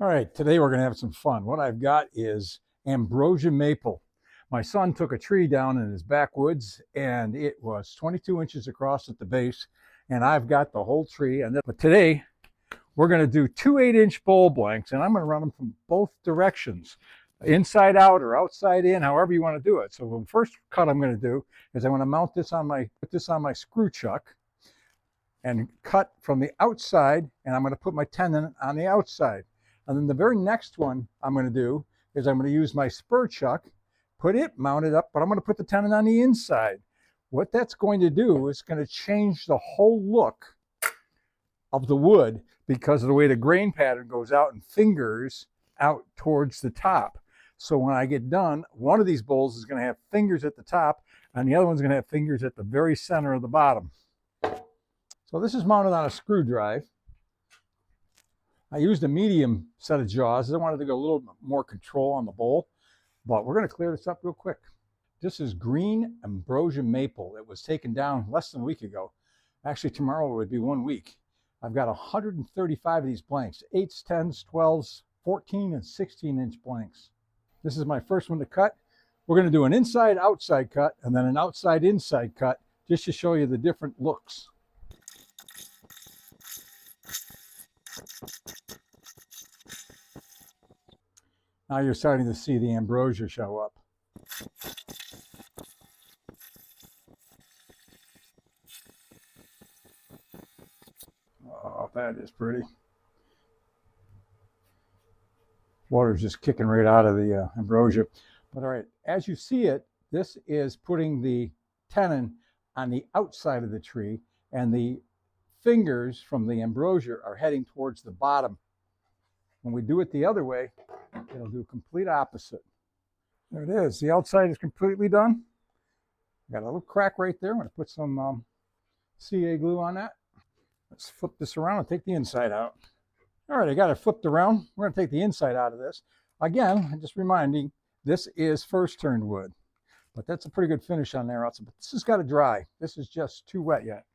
All right, today we're going to have some fun. What I've got is ambrosia maple. My son took a tree down in his backwoods and it was 22 inches across at the base, and I've got the whole tree. But today we're going to do two 8-inch bowl blanks, and I'm going to run them from both directions, inside out or outside in, however you want to do it. So the first cut I'm going to do is I'm going to mount this on my screw chuck and cut from the outside, and I'm going to put my tenon on the outside. And then the very next one I'm going to do is I'm going to use my spur chuck, put it mounted up, but I'm going to put the tenon on the inside. What that's going to do is going to change the whole look of the wood because of the way the grain pattern goes out and fingers out towards the top. So when I get done, one of these bowls is going to have fingers at the top and the other one's going to have fingers at the very center of the bottom. So this is mounted on a screw drive. I used a medium set of jaws. I wanted to get a little more control on the bowl, but we're going to clear this up real quick. This is green ambrosia maple. It was taken down less than a week ago. Actually, tomorrow would be 1 week. I've got 135 of these blanks, 8s, 10s, 12s, 14 and 16-inch blanks. This is my first one to cut. We're going to do an inside-outside cut and then an outside-inside cut just to show you the different looks. Now you're starting to see the ambrosia show up. Oh, that is pretty. Water's just kicking right out of the ambrosia. But all right, as you see it, this is putting the tenon on the outside of the tree, and the fingers from the ambrosia are heading towards the bottom. When we do it the other way, it'll do complete opposite. There it is. The outside is completely done. Got a little crack right there. I'm going to put some CA glue on that. Let's flip this around and take the inside out. All right, I got it flipped around. We're going to take the inside out of this. Again, just reminding, this is first turned wood, but that's a pretty good finish on there also. But this has got to dry. This is just too wet yet.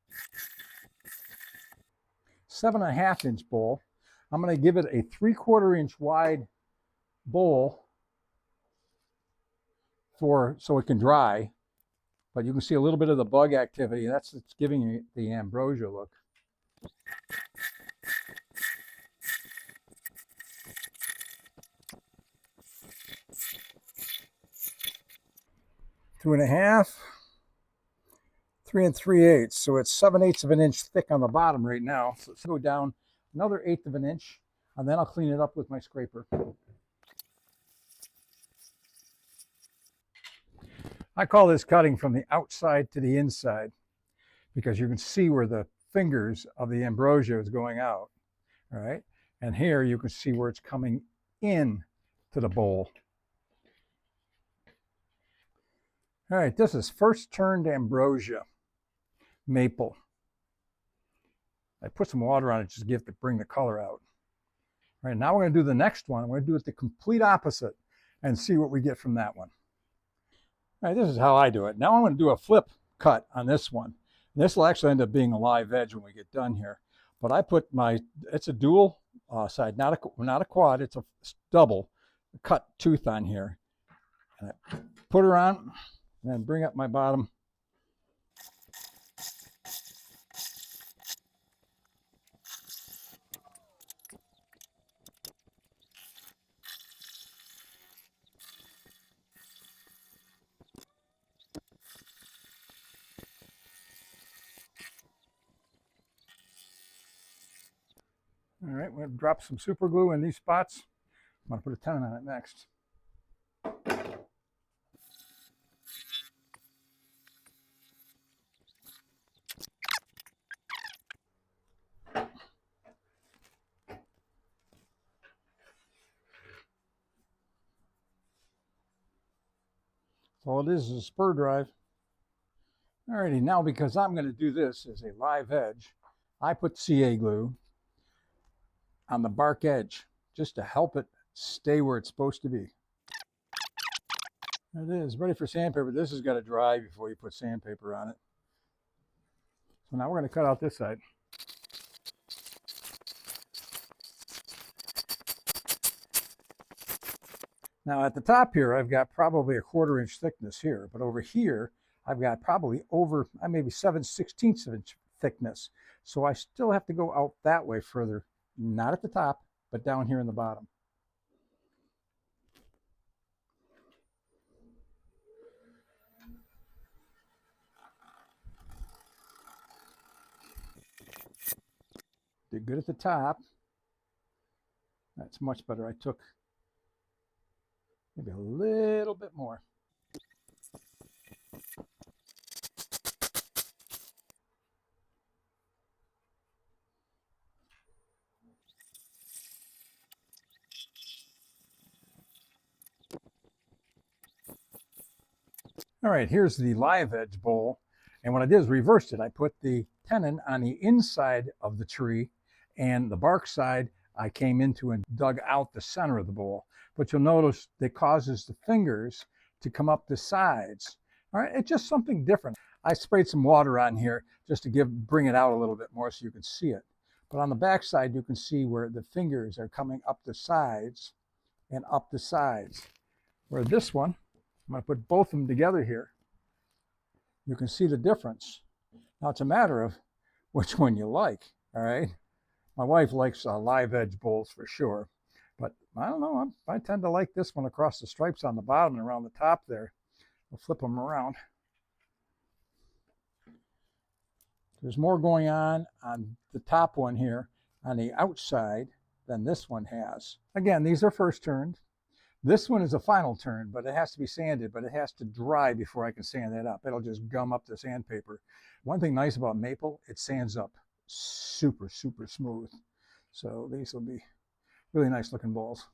7.5-inch bowl. I'm going to give it a 3/4 inch wide bowl so it can dry, but you can see a little bit of the bug activity. That's what's giving you the ambrosia look. Two and a half, 3 3/8. So it's 7/8 of an inch thick on the bottom right now. So let's go down another 1/8 of an inch, and then I'll clean it up with my scraper. I call this cutting from the outside to the inside because you can see where the fingers of the ambrosia is going out. All right, and here you can see where it's coming in to the bowl. All right, this is first turned ambrosia maple. I put some water on it just to bring the color out. All right, now we're going to do the next one. I'm going to do it the complete opposite and see what we get from that one. All right, this is how I do it. Now I'm going to do a flip cut on this one. And this will actually end up being a live edge when we get done here. But I put it's a dual side, not a quad, it's a double cut tooth on here. And I put her on and then bring up my bottom. All right, we're going to drop some super glue in these spots. I'm going to put a tenon on it next. So all it is a spur drive. Alrighty, now because I'm going to do this as a live edge, I put CA glue on the bark edge just to help it stay where it's supposed to be. There it is, ready for sandpaper. This has got to dry before you put sandpaper on it. So now we're going to cut out this side. Now at the top here, I've got probably a 1/4 inch thickness here, but over here, I've got probably over maybe 7/16 of inch thickness. So I still have to go out that way further, not at the top, but down here in the bottom. Did good at the top. That's much better. I took maybe a little bit more. All right, here's the live edge bowl. And what I did is reversed it. I put the tenon on the inside of the tree, and the bark side I came into and dug out the center of the bowl. But you'll notice that causes the fingers to come up the sides. All right, it's just something different. I sprayed some water on here just to bring it out a little bit more so you can see it. But on the back side, you can see where the fingers are coming up the sides and up the sides. Where this one, I'm going to put both of them together here. You can see the difference. Now it's a matter of which one you like, all right? My wife likes live edge bowls for sure, but I don't know, I tend to like this one across the stripes on the bottom and around the top there. We'll flip them around. There's more going on the top one here on the outside than this one has. Again, these are first turned. This one is a final turn, but it has to be sanded, but it has to dry before I can sand that up. It'll just gum up the sandpaper. One thing nice about maple, it sands up super, super smooth. So these will be really nice looking balls.